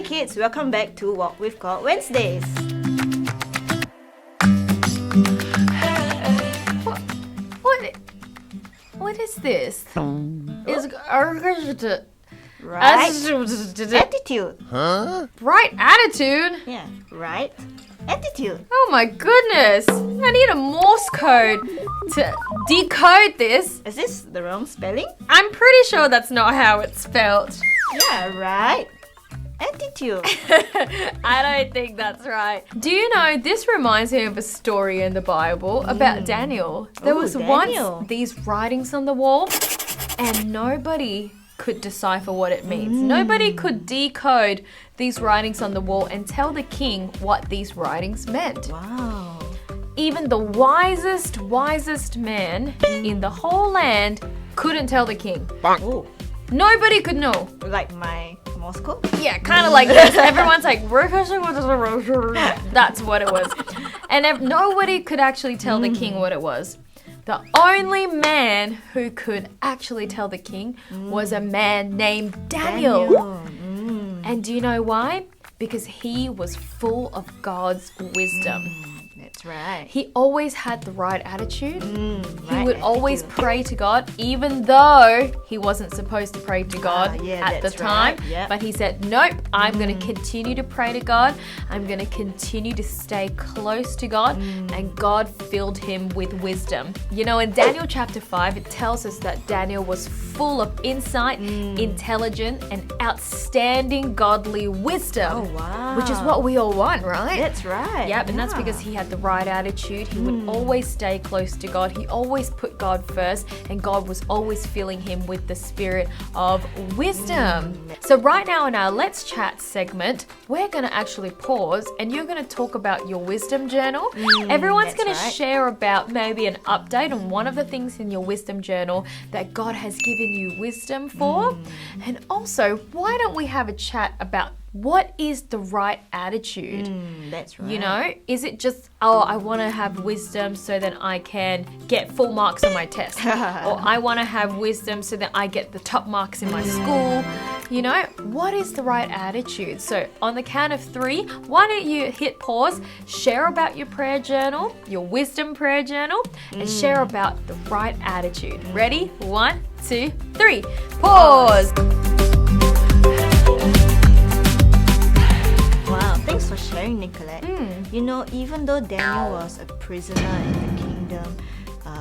Hey kids, welcome back to Walk with God Wednesdays. What is this? Is Right attitude. right attitude? Yeah, right attitude. Oh my goodness! I need a Morse code to decode this. Is this the wrong spelling? I'm pretty sure that's not how it's spelled. Yeah, right attitude. I don't think that's right. Do you know, this reminds me of a story in the Bible about Daniel. There was Daniel. once these writings on the wall and nobody could decipher what it means. Nobody could decode these writings on the wall and tell the king what these writings meant. Wow. Even the wisest man in the whole land couldn't tell the king. Oh, Nobody could know. like my Morse code? Yeah, kind of like this. Everyone's like, that's what it was. And nobody could actually tell the king what it was. The only man who could actually tell the king was a man named Daniel. And do you know why? Because he was full of God's wisdom. That's right. He always had the right attitude. He Right would always attitude. pray to God, even though he wasn't supposed to pray to God yeah, at the that's time. right. Yep. But he said, nope, I'm going to continue to pray to God. I'm going to continue to stay close to God. And God filled him with wisdom. You know, in Daniel chapter 5, it tells us that Daniel was full of insight, intelligent, and outstanding godly wisdom. Oh, wow. Which is what we all want, right? That's right. Yep, and that's because he had the right attitude. He would always stay close to God. He always put God first, and God was always filling him with the spirit of wisdom. So right now in our Let's Chat segment, we're going to actually pause and you're going to talk about your wisdom journal. Everyone's that's going to right. share about maybe an update on one of the things in your wisdom journal that God has given you wisdom for. And also, why don't we have a chat about what is the right attitude? That's right. You know, is it just, oh, I want to have wisdom so that I can get full marks on my test? Or I want to have wisdom so that I get the top marks in my school? You know, what is the right attitude? So on the count of 3, why don't you hit pause, share about your prayer journal, your wisdom prayer journal, and share about the right attitude. Ready? 1, 2, 3. Pause. Wow, thanks for sharing, Nicolette. You know, even though Daniel was a prisoner in the kingdom,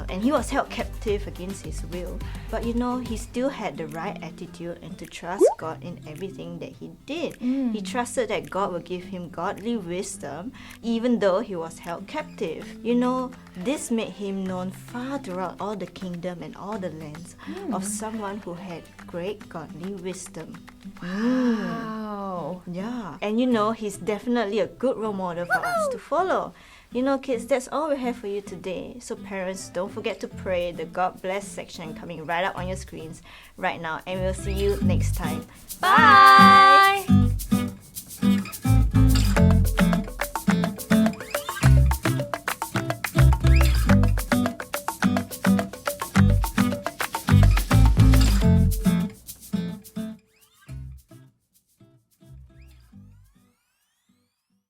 and he was held captive against his will, but you know, he still had the right attitude and to trust God in everything that he did. He trusted that God would give him godly wisdom, even though he was held captive. You know, this made him known far throughout all the kingdom and all the lands of someone who had great godly wisdom. Wow. Yeah, and you know, he's definitely a good role model for us to follow. You know, kids, that's all we have for you today. So parents, don't forget to pray the God bless section coming right up on your screens right now. And we'll see you next time. Bye.